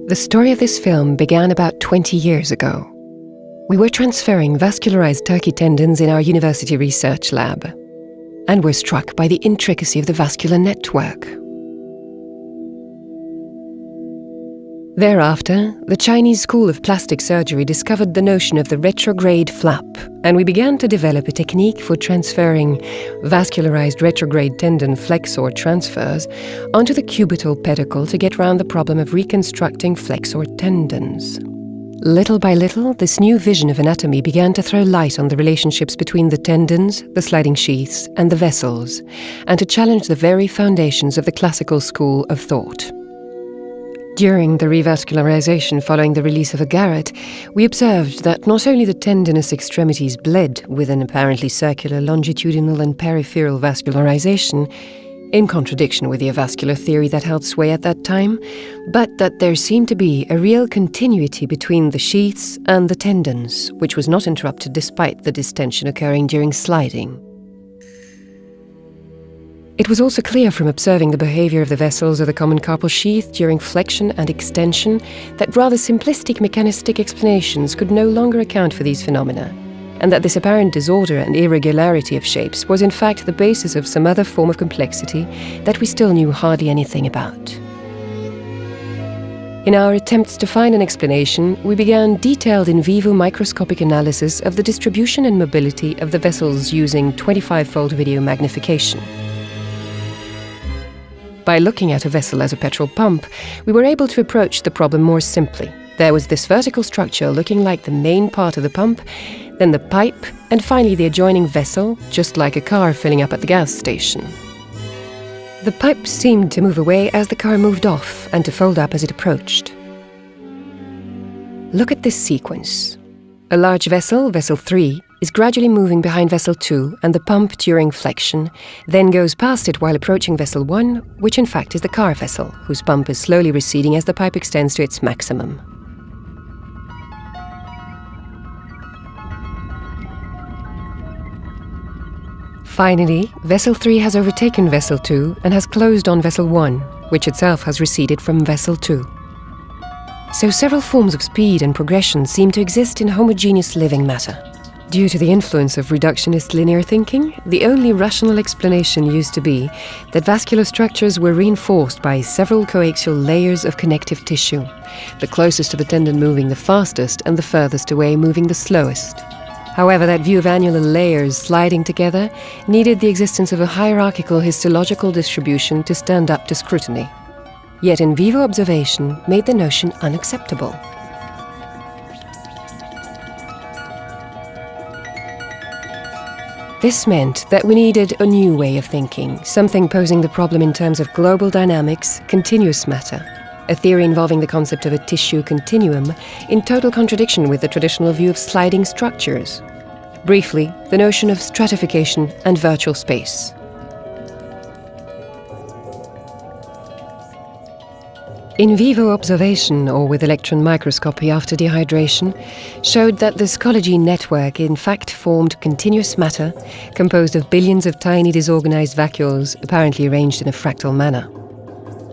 The story of this film began about 20 years ago. We were transferring vascularized turkey tendons in our university research lab, and were struck by the intricacy of the vascular network. Thereafter, the Chinese school of plastic surgery discovered the notion of the retrograde flap, and we began to develop a technique for transferring vascularized retrograde tendon flexor transfers onto the cubital pedicle to get round the problem of reconstructing flexor tendons. Little by little, this new vision of anatomy began to throw light on the relationships between the tendons, the sliding sheaths, and the vessels, and to challenge the very foundations of the classical school of thought. During the revascularization following the release of a garret, we observed that not only the tendinous extremities bled with an apparently circular longitudinal and peripheral vascularization, in contradiction with the avascular theory that held sway at that time, but that there seemed to be a real continuity between the sheaths and the tendons, which was not interrupted despite the distension occurring during sliding. It was also clear from observing the behavior of the vessels of the common carpal sheath during flexion and extension that rather simplistic mechanistic explanations could no longer account for these phenomena, and that this apparent disorder and irregularity of shapes was in fact the basis of some other form of complexity that we still knew hardly anything about. In our attempts to find an explanation, we began detailed in vivo microscopic analysis of the distribution and mobility of the vessels using 25-fold video magnification. By looking at a vessel as a petrol pump, we were able to approach the problem more simply. There was this vertical structure looking like the main part of the pump, then the pipe, and finally the adjoining vessel, just like a car filling up at the gas station. The pipe seemed to move away as the car moved off and to fold up as it approached. Look at this sequence. A large vessel, vessel 3, is gradually moving behind vessel 2 and the pump during flexion, then goes past it while approaching vessel 1, which in fact is the car vessel, whose pump is slowly receding as the pipe extends to its maximum. Finally, vessel 3 has overtaken vessel 2 and has closed on vessel 1, which itself has receded from vessel 2. So several forms of speed and progression seem to exist in homogeneous living matter. Due to the influence of reductionist linear thinking, the only rational explanation used to be that vascular structures were reinforced by several coaxial layers of connective tissue, the closest to the tendon moving the fastest and the furthest away moving the slowest. However, that view of annular layers sliding together needed the existence of a hierarchical histological distribution to stand up to scrutiny. Yet in vivo observation made the notion unacceptable. This meant that we needed a new way of thinking, something posing the problem in terms of global dynamics, continuous matter, a theory involving the concept of a tissue continuum in total contradiction with the traditional view of sliding structures. Briefly, the notion of stratification and virtual space. In vivo observation, or with electron microscopy after dehydration, showed that this collagen network in fact formed continuous matter composed of billions of tiny disorganized vacuoles apparently arranged in a fractal manner.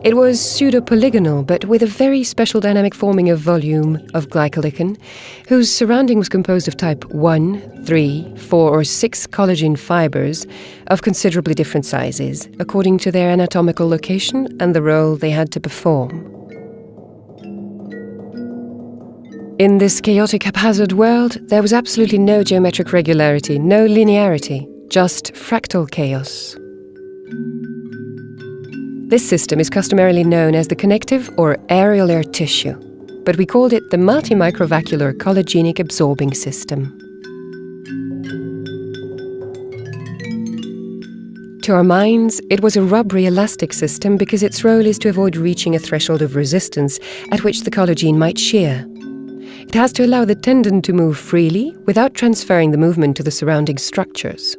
It was pseudo-polygonal, but with a very special dynamic forming of volume of glycolicin, whose surrounding was composed of type 1, 3, 4, or 6 collagen fibers of considerably different sizes, according to their anatomical location and the role they had to perform. In this chaotic, haphazard world, there was absolutely no geometric regularity, no linearity, just fractal chaos. This system is customarily known as the connective or areolar tissue, but we called it the multi-microvascular collagenic absorbing system. To our minds, it was a rubbery elastic system because its role is to avoid reaching a threshold of resistance at which the collagen might shear. It has to allow the tendon to move freely without transferring the movement to the surrounding structures.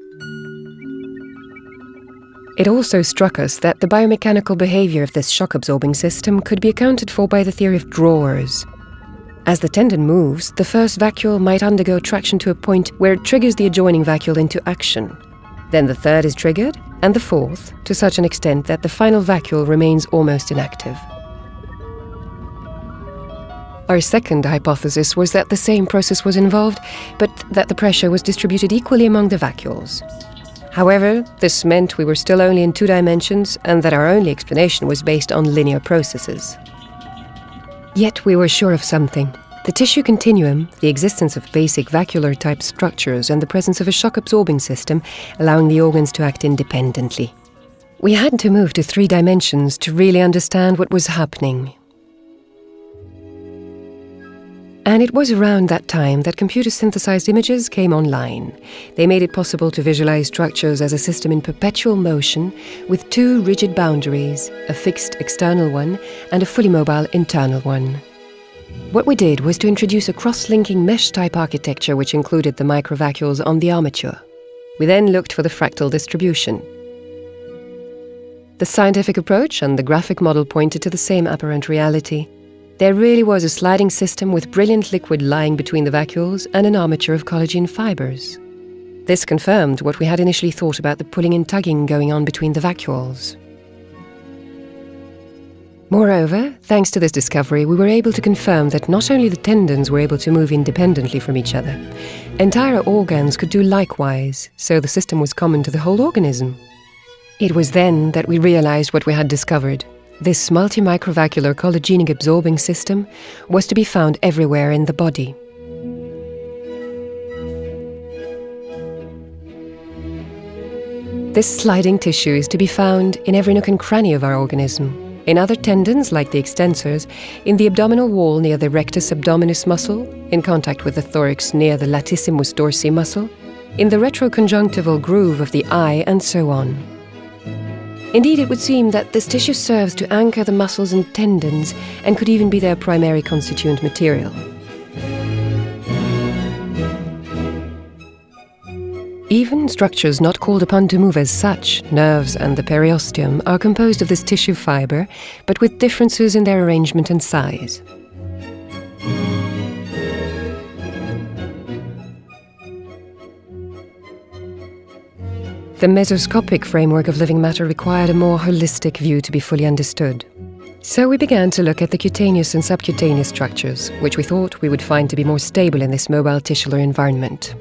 It also struck us that the biomechanical behavior of this shock-absorbing system could be accounted for by the theory of drawers. As the tendon moves, the first vacuole might undergo traction to a point where it triggers the adjoining vacuole into action. Then the third is triggered, and the fourth, to such an extent that the final vacuole remains almost inactive. Our second hypothesis was that the same process was involved, but that the pressure was distributed equally among the vacuoles. However, this meant we were still only in 2 dimensions and that our only explanation was based on linear processes. Yet we were sure of something: the tissue continuum, the existence of basic vacuolar-type structures, and the presence of a shock-absorbing system, allowing the organs to act independently. We had to move to 3 dimensions to really understand what was happening. And it was around that time that computer-synthesized images came online. They made it possible to visualize structures as a system in perpetual motion, with 2 rigid boundaries, a fixed external one and a fully mobile internal one. What we did was to introduce a cross-linking mesh-type architecture which included the microvacuoles on the armature. We then looked for the fractal distribution. The scientific approach and the graphic model pointed to the same apparent reality. There really was a sliding system with brilliant liquid lying between the vacuoles and an armature of collagen fibers. This confirmed what we had initially thought about the pulling and tugging going on between the vacuoles. Moreover, thanks to this discovery, we were able to confirm that not only the tendons were able to move independently from each other, entire organs could do likewise, so the system was common to the whole organism. It was then that we realized what we had discovered. This multi-microvacuolar collagenic absorbing system was to be found everywhere in the body. This sliding tissue is to be found in every nook and cranny of our organism, in other tendons like the extensors, in the abdominal wall near the rectus abdominis muscle, in contact with the thorax near the latissimus dorsi muscle, in the retroconjunctival groove of the eye, and so on. Indeed, it would seem that this tissue serves to anchor the muscles and tendons and could even be their primary constituent material. Even structures not called upon to move as such, nerves and the periosteum, are composed of this tissue fiber, but with differences in their arrangement and size. The mesoscopic framework of living matter required a more holistic view to be fully understood. So we began to look at the cutaneous and subcutaneous structures, which we thought we would find to be more stable in this mobile tissular environment.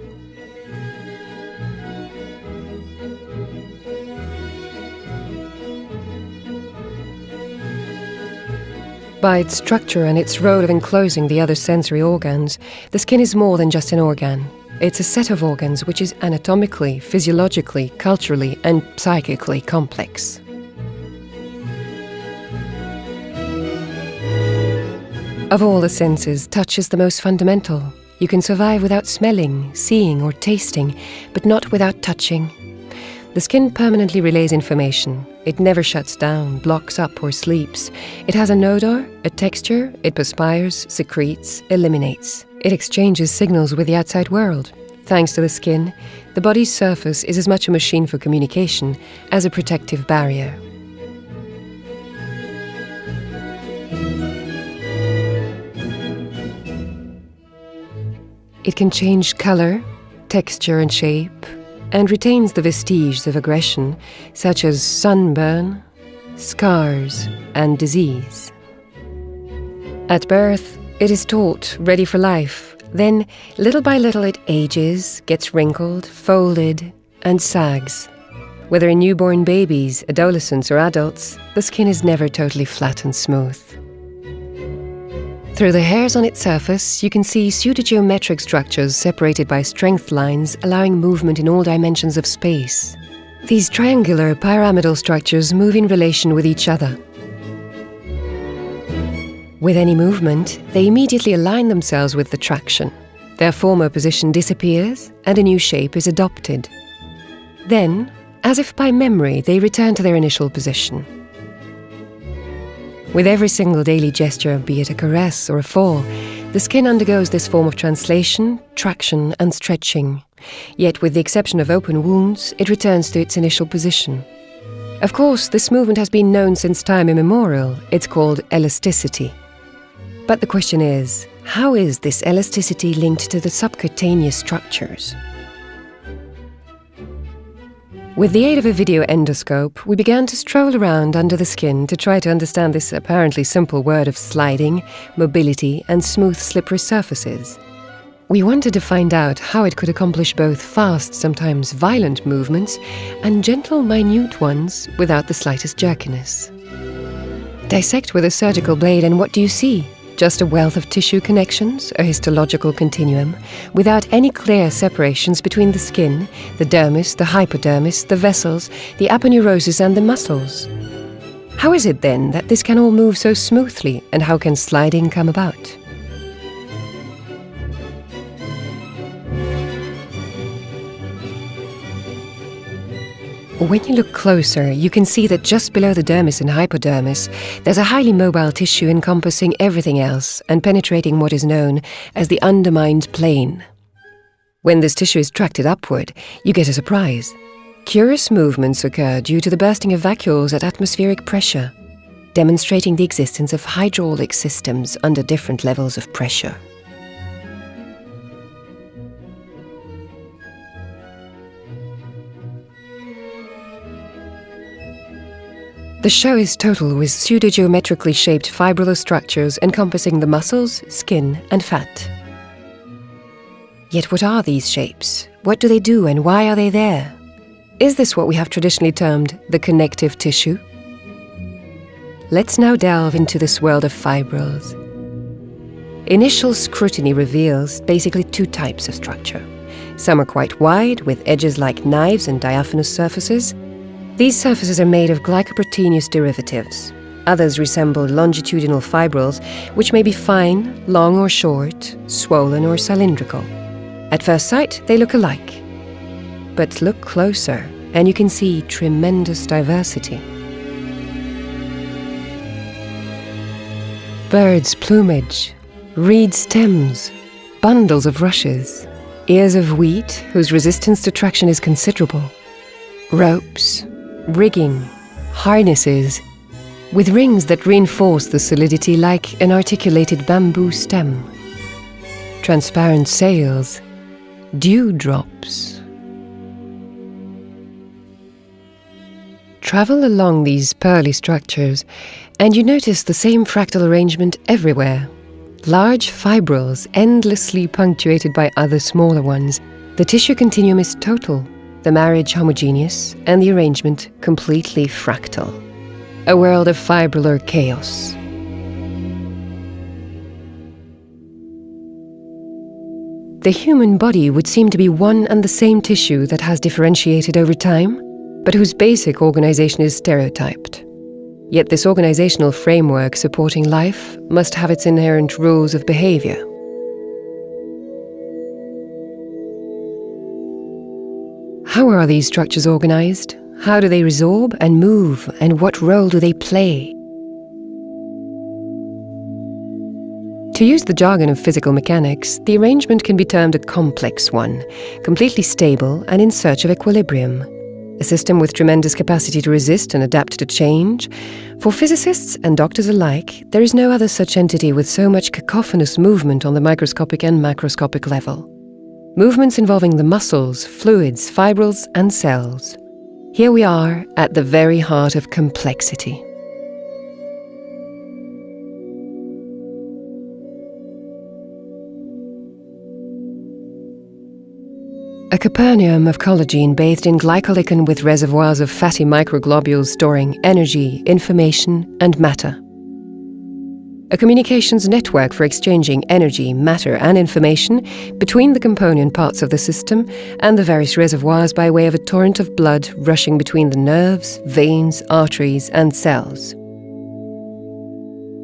By its structure and its role of enclosing the other sensory organs, the skin is more than just an organ. It's a set of organs which is anatomically, physiologically, culturally, and psychically complex. Of all the senses, touch is the most fundamental. You can survive without smelling, seeing, or tasting, but not without touching. The skin permanently relays information. It never shuts down, blocks up, or sleeps. It has an odor, a texture, it perspires, secretes, eliminates. It exchanges signals with the outside world. Thanks to the skin, the body's surface is as much a machine for communication as a protective barrier. It can change color, texture, and shape, and retains the vestiges of aggression, such as sunburn, scars, and disease. At birth, it is taught, ready for life. Then, little by little, it ages, gets wrinkled, folded, and sags. Whether in newborn babies, adolescents, or adults, the skin is never totally flat and smooth. Through the hairs on its surface, you can see pseudogeometric structures separated by strength lines, allowing movement in all dimensions of space. These triangular pyramidal structures move in relation with each other. With any movement, they immediately align themselves with the traction. Their former position disappears, and a new shape is adopted. Then, as if by memory, they return to their initial position. With every single daily gesture, be it a caress or a fall, the skin undergoes this form of translation, traction, and stretching. Yet, with the exception of open wounds, it returns to its initial position. Of course, this movement has been known since time immemorial. It's called elasticity. But the question is, how is this elasticity linked to the subcutaneous structures? With the aid of a video endoscope, we began to stroll around under the skin to try to understand this apparently simple word of sliding, mobility, and smooth, slippery surfaces. We wanted to find out how it could accomplish both fast, sometimes violent movements, and gentle, minute ones without the slightest jerkiness. Dissect with a surgical blade, and what do you see? Just a wealth of tissue connections, a histological continuum, without any clear separations between the skin, the dermis, the hypodermis, the vessels, the aponeuroses, and the muscles. How is it then that this can all move so smoothly, and how can sliding come about? When you look closer, you can see that just below the dermis and hypodermis, there's a highly mobile tissue encompassing everything else and penetrating what is known as the undermined plane. When this tissue is tracted upward, you get a surprise. Curious movements occur due to the bursting of vacuoles at atmospheric pressure, demonstrating the existence of hydraulic systems under different levels of pressure. The show is total with pseudogeometrically shaped fibrillar structures encompassing the muscles, skin, and fat. Yet what are these shapes? What do they do and why are they there? Is this what we have traditionally termed the connective tissue? Let's now delve into this world of fibrils. Initial scrutiny reveals basically two types of structure. Some are quite wide, with edges like knives and diaphanous surfaces. These surfaces are made of glycoproteinous derivatives. Others resemble longitudinal fibrils, which may be fine, long or short, swollen or cylindrical. At first sight, they look alike. But look closer, and you can see tremendous diversity. Birds' plumage, reed stems, bundles of rushes, ears of wheat whose resistance to traction is considerable, ropes, rigging, harnesses, with rings that reinforce the solidity like an articulated bamboo stem, transparent sails, dewdrops. Travel along these pearly structures, and you notice the same fractal arrangement everywhere. Large fibrils endlessly punctuated by other smaller ones. The tissue continuum is total, the marriage homogeneous, and the arrangement completely fractal. A world of fibrillar chaos. The human body would seem to be one and the same tissue that has differentiated over time, but whose basic organization is stereotyped. Yet this organizational framework supporting life must have its inherent rules of behavior. How are these structures organized? How do they resorb and move, and what role do they play? To use the jargon of physical mechanics, the arrangement can be termed a complex one, completely stable and in search of equilibrium. A system with tremendous capacity to resist and adapt to change. For physicists and doctors alike, there is no other such entity with so much cacophonous movement on the microscopic and macroscopic level. Movements involving the muscles, fluids, fibrils, and cells. Here we are at the very heart of complexity. A Capernaum of collagen bathed in glycolicin with reservoirs of fatty microglobules storing energy, information, and matter. A communications network for exchanging energy, matter, and information between the component parts of the system and the various reservoirs by way of a torrent of blood rushing between the nerves, veins, arteries, and cells.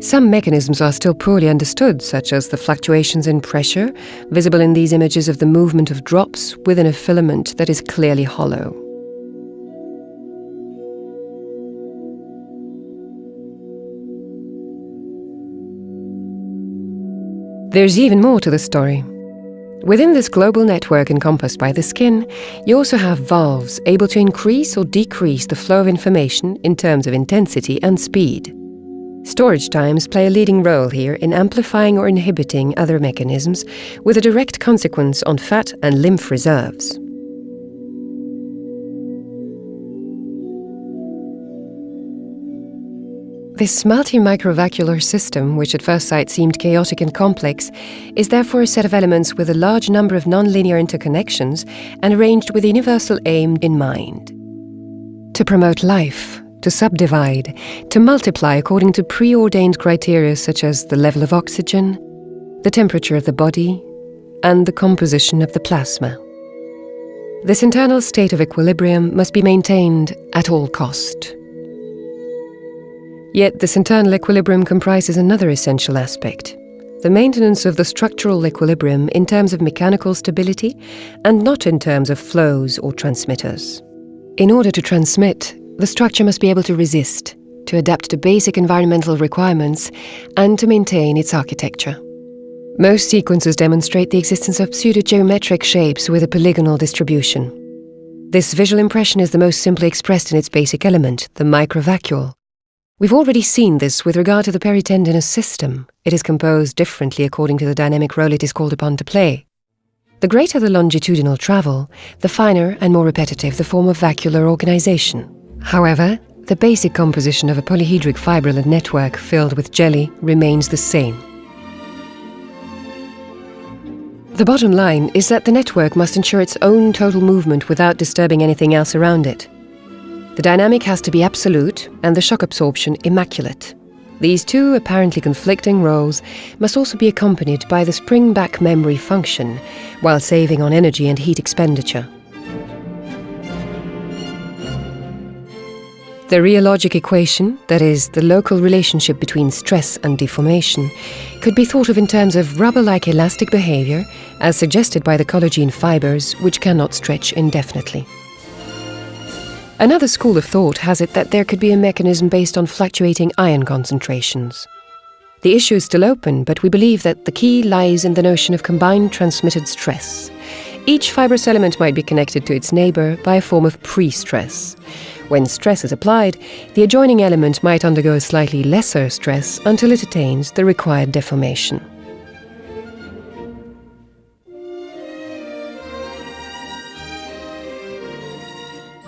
Some mechanisms are still poorly understood, such as the fluctuations in pressure, visible in these images of the movement of drops within a filament that is clearly hollow. There's even more to the story. Within this global network encompassed by the skin, you also have valves able to increase or decrease the flow of information in terms of intensity and speed. Storage times play a leading role here in amplifying or inhibiting other mechanisms, with a direct consequence on fat and lymph reserves. This multi-microvacuolar system, which at first sight seemed chaotic and complex, is therefore a set of elements with a large number of non-linear interconnections and arranged with a universal aim in mind: to promote life, to subdivide, to multiply according to preordained criteria such as the level of oxygen, the temperature of the body, and the composition of the plasma. This internal state of equilibrium must be maintained at all cost. Yet this internal equilibrium comprises another essential aspect: the maintenance of the structural equilibrium in terms of mechanical stability and not in terms of flows or transmitters. In order to transmit, the structure must be able to resist, to adapt to basic environmental requirements, and to maintain its architecture. Most sequences demonstrate the existence of pseudo-geometric shapes with a polygonal distribution. This visual impression is the most simply expressed in its basic element, the microvacuole. We've already seen this with regard to the peritendinous system. It is composed differently according to the dynamic role it is called upon to play. The greater the longitudinal travel, the finer and more repetitive the form of vacuolar organization. However, the basic composition of a polyhedric fibrillate network filled with jelly remains the same. The bottom line is that the network must ensure its own total movement without disturbing anything else around it. The dynamic has to be absolute and the shock absorption immaculate. These two apparently conflicting roles must also be accompanied by the spring-back memory function, while saving on energy and heat expenditure. The rheologic equation, that is, the local relationship between stress and deformation, could be thought of in terms of rubber-like elastic behavior, as suggested by the collagen fibers, which cannot stretch indefinitely. Another school of thought has it that there could be a mechanism based on fluctuating ion concentrations. The issue is still open, but we believe that the key lies in the notion of combined transmitted stress. Each fibrous element might be connected to its neighbor by a form of pre-stress. When stress is applied, the adjoining element might undergo a slightly lesser stress until it attains the required deformation.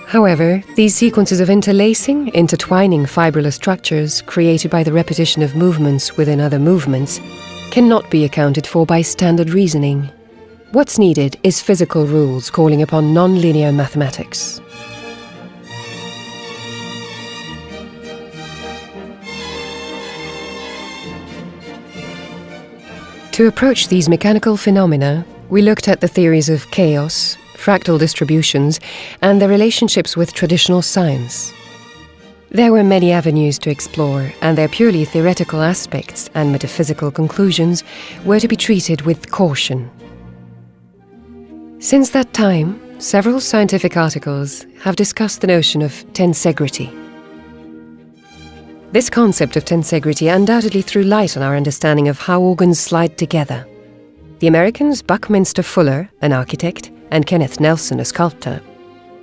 However, these sequences of interlacing, intertwining fibrillar structures created by the repetition of movements within other movements cannot be accounted for by standard reasoning. What's needed is physical rules calling upon non-linear mathematics. To approach these mechanical phenomena, we looked at the theories of chaos, fractal distributions, and their relationships with traditional science. There were many avenues to explore, and their purely theoretical aspects and metaphysical conclusions were to be treated with caution. Since that time, several scientific articles have discussed the notion of tensegrity. This concept of tensegrity undoubtedly threw light on our understanding of how organs slide together. The Americans Buckminster Fuller, an architect, and Kenneth Nelson, a sculptor,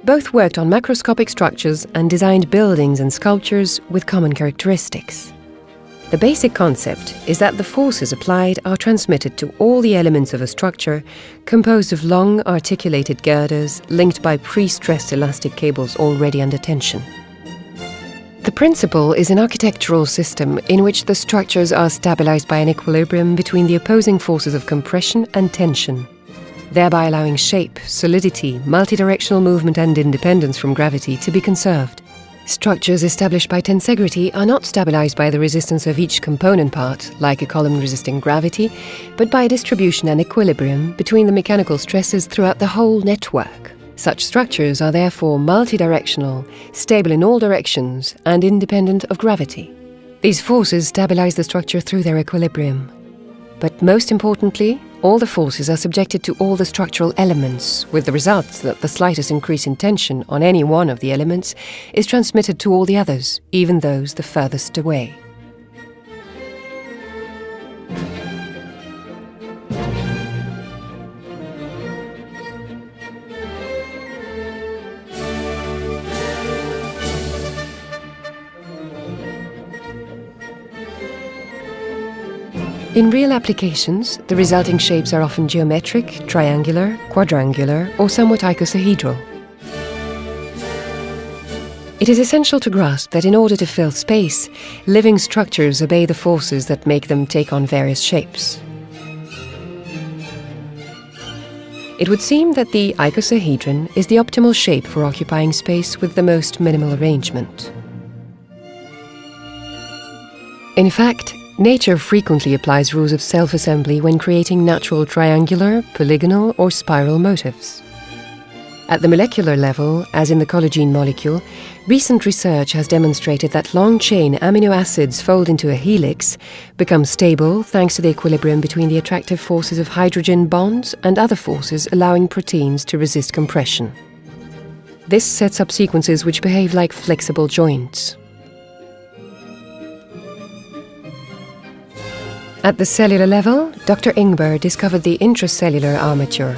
both worked on macroscopic structures and designed buildings and sculptures with common characteristics. The basic concept is that the forces applied are transmitted to all the elements of a structure composed of long articulated girders linked by pre-stressed elastic cables already under tension. The principle is an architectural system in which the structures are stabilized by an equilibrium between the opposing forces of compression and tension, thereby allowing shape, solidity, multidirectional movement and independence from gravity to be conserved. Structures established by tensegrity are not stabilized by the resistance of each component part, like a column resisting gravity, but by a distribution and equilibrium between the mechanical stresses throughout the whole network. Such structures are therefore multidirectional, stable in all directions, and independent of gravity. These forces stabilize the structure through their equilibrium. But most importantly, all the forces are subjected to all the structural elements, with the result that the slightest increase in tension on any one of the elements is transmitted to all the others, even those the furthest away. In real applications, the resulting shapes are often geometric, triangular, quadrangular, or somewhat icosahedral. It is essential to grasp that in order to fill space, living structures obey the forces that make them take on various shapes. It would seem that the icosahedron is the optimal shape for occupying space with the most minimal arrangement. In fact, nature frequently applies rules of self-assembly when creating natural triangular, polygonal, or spiral motifs. At the molecular level, as in the collagen molecule, recent research has demonstrated that long-chain amino acids fold into a helix, become stable thanks to the equilibrium between the attractive forces of hydrogen bonds and other forces allowing proteins to resist compression. This sets up sequences which behave like flexible joints. At the cellular level, Dr. Ingber discovered the intracellular armature,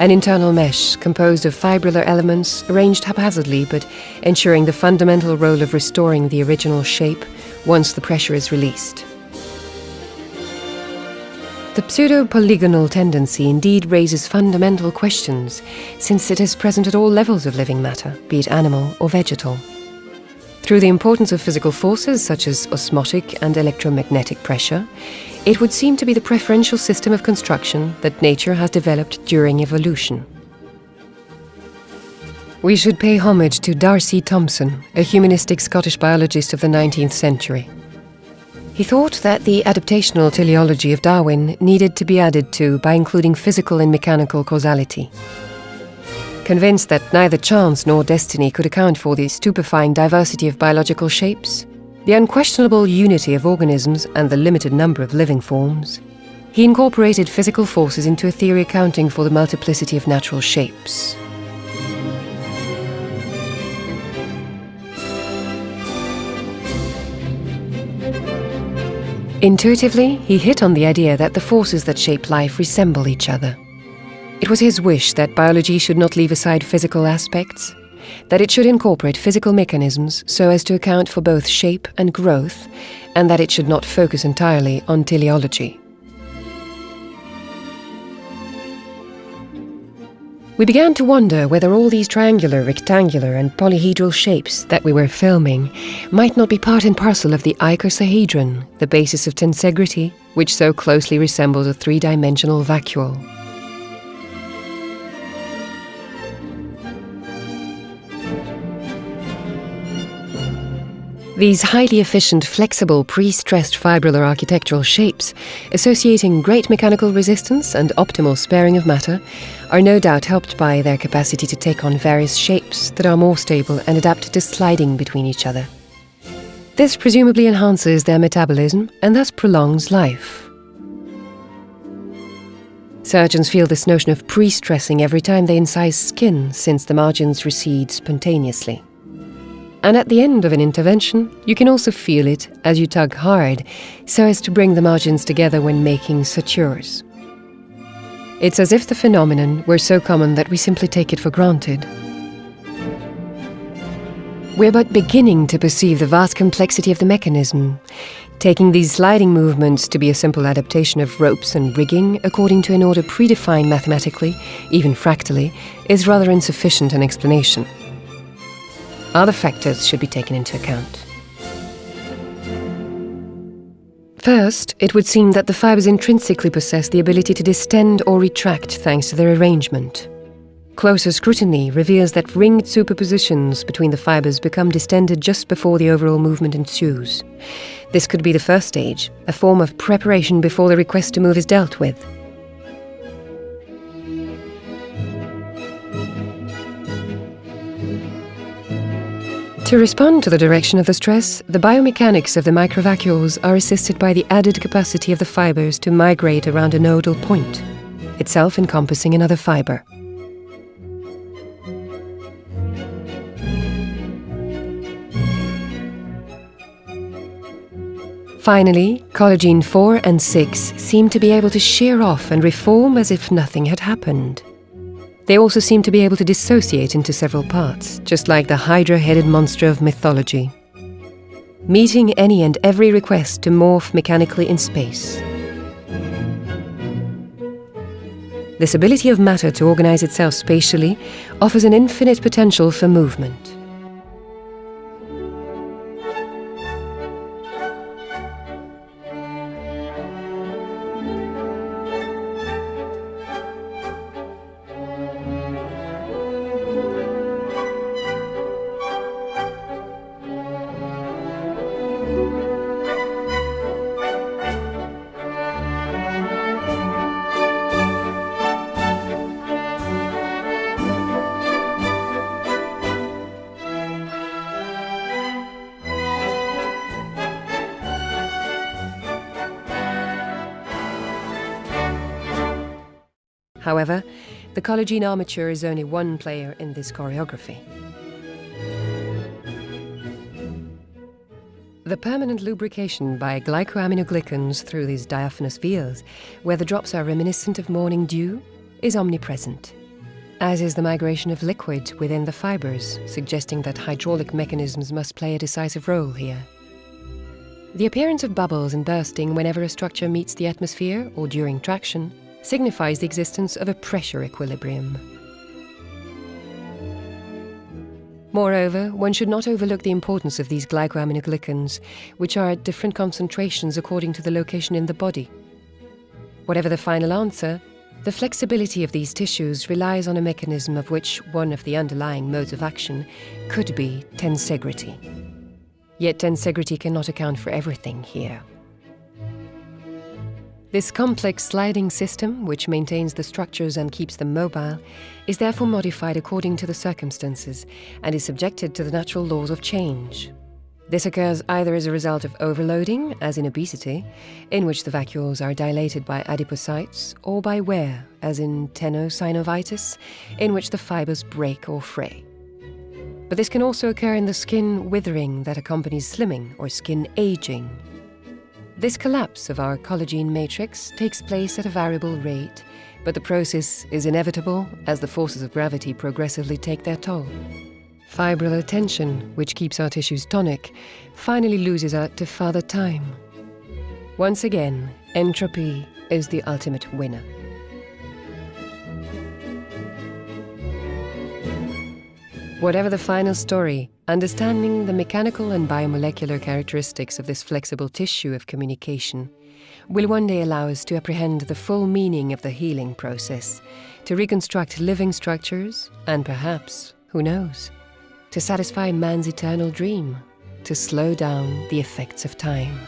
an internal mesh composed of fibrillar elements arranged haphazardly but ensuring the fundamental role of restoring the original shape once the pressure is released. The pseudo-polygonal tendency indeed raises fundamental questions, since it is present at all levels of living matter, be it animal or vegetal. Through the importance of physical forces such as osmotic and electromagnetic pressure, it would seem to be the preferential system of construction that nature has developed during evolution. We should pay homage to D'Arcy Thompson, a humanistic Scottish biologist of the 19th century. He thought that the adaptational teleology of Darwin needed to be added to by including physical and mechanical causality. Convinced that neither chance nor destiny could account for the stupefying diversity of biological shapes, the unquestionable unity of organisms and the limited number of living forms, he incorporated physical forces into a theory accounting for the multiplicity of natural shapes. Intuitively, he hit on the idea that the forces that shape life resemble each other. It was his wish that biology should not leave aside physical aspects, that it should incorporate physical mechanisms so as to account for both shape and growth, and that it should not focus entirely on teleology. We began to wonder whether all these triangular, rectangular and polyhedral shapes that we were filming might not be part and parcel of the icosahedron, the basis of tensegrity, which so closely resembles a three-dimensional vacuole. These highly efficient, flexible, pre-stressed fibrillar architectural shapes, associating great mechanical resistance and optimal sparing of matter, are no doubt helped by their capacity to take on various shapes that are more stable and adapted to sliding between each other. This presumably enhances their metabolism and thus prolongs life. Surgeons feel this notion of pre-stressing every time they incise skin, since the margins recede spontaneously. And at the end of an intervention, you can also feel it as you tug hard, so as to bring the margins together when making sutures. It's as if the phenomenon were so common that we simply take it for granted. We're but beginning to perceive the vast complexity of the mechanism, taking these sliding movements to be a simple adaptation of ropes and rigging according to an order predefined mathematically, even fractally, is rather insufficient an explanation. Other factors should be taken into account. First, it would seem that the fibers intrinsically possess the ability to distend or retract thanks to their arrangement. Closer scrutiny reveals that ringed superpositions between the fibers become distended just before the overall movement ensues. This could be the first stage, a form of preparation before the request to move is dealt with. To respond to the direction of the stress, the biomechanics of the microvacuoles are assisted by the added capacity of the fibers to migrate around a nodal point, itself encompassing another fiber. Finally, collagen 4 and 6 seem to be able to shear off and reform as if nothing had happened. They also seem to be able to dissociate into several parts, just like the hydra-headed monster of mythology, meeting any and every request to morph mechanically in space. This ability of matter to organize itself spatially offers an infinite potential for movement. However, the collagen armature is only one player in this choreography. The permanent lubrication by glycoaminoglycans through these diaphanous veils, where the drops are reminiscent of morning dew, is omnipresent, as is the migration of liquid within the fibers, suggesting that hydraulic mechanisms must play a decisive role here. The appearance of bubbles and bursting whenever a structure meets the atmosphere or during traction signifies the existence of a pressure equilibrium. Moreover, one should not overlook the importance of these glycoaminoglycans, which are at different concentrations according to the location in the body. Whatever the final answer, the flexibility of these tissues relies on a mechanism of which one of the underlying modes of action could be tensegrity. Yet tensegrity cannot account for everything here. This complex sliding system, which maintains the structures and keeps them mobile, is therefore modified according to the circumstances and is subjected to the natural laws of change. This occurs either as a result of overloading, as in obesity, in which the vacuoles are dilated by adipocytes, or by wear, as in tenosynovitis, in which the fibers break or fray. But this can also occur in the skin withering that accompanies slimming or skin aging. This collapse of our collagen matrix takes place at a variable rate, but the process is inevitable as the forces of gravity progressively take their toll. Fibrillar tension, which keeps our tissues tonic, finally loses out to father time. Once again, entropy is the ultimate winner. Whatever the final story, understanding the mechanical and biomolecular characteristics of this flexible tissue of communication will one day allow us to apprehend the full meaning of the healing process, to reconstruct living structures, and perhaps, who knows, to satisfy man's eternal dream, to slow down the effects of time.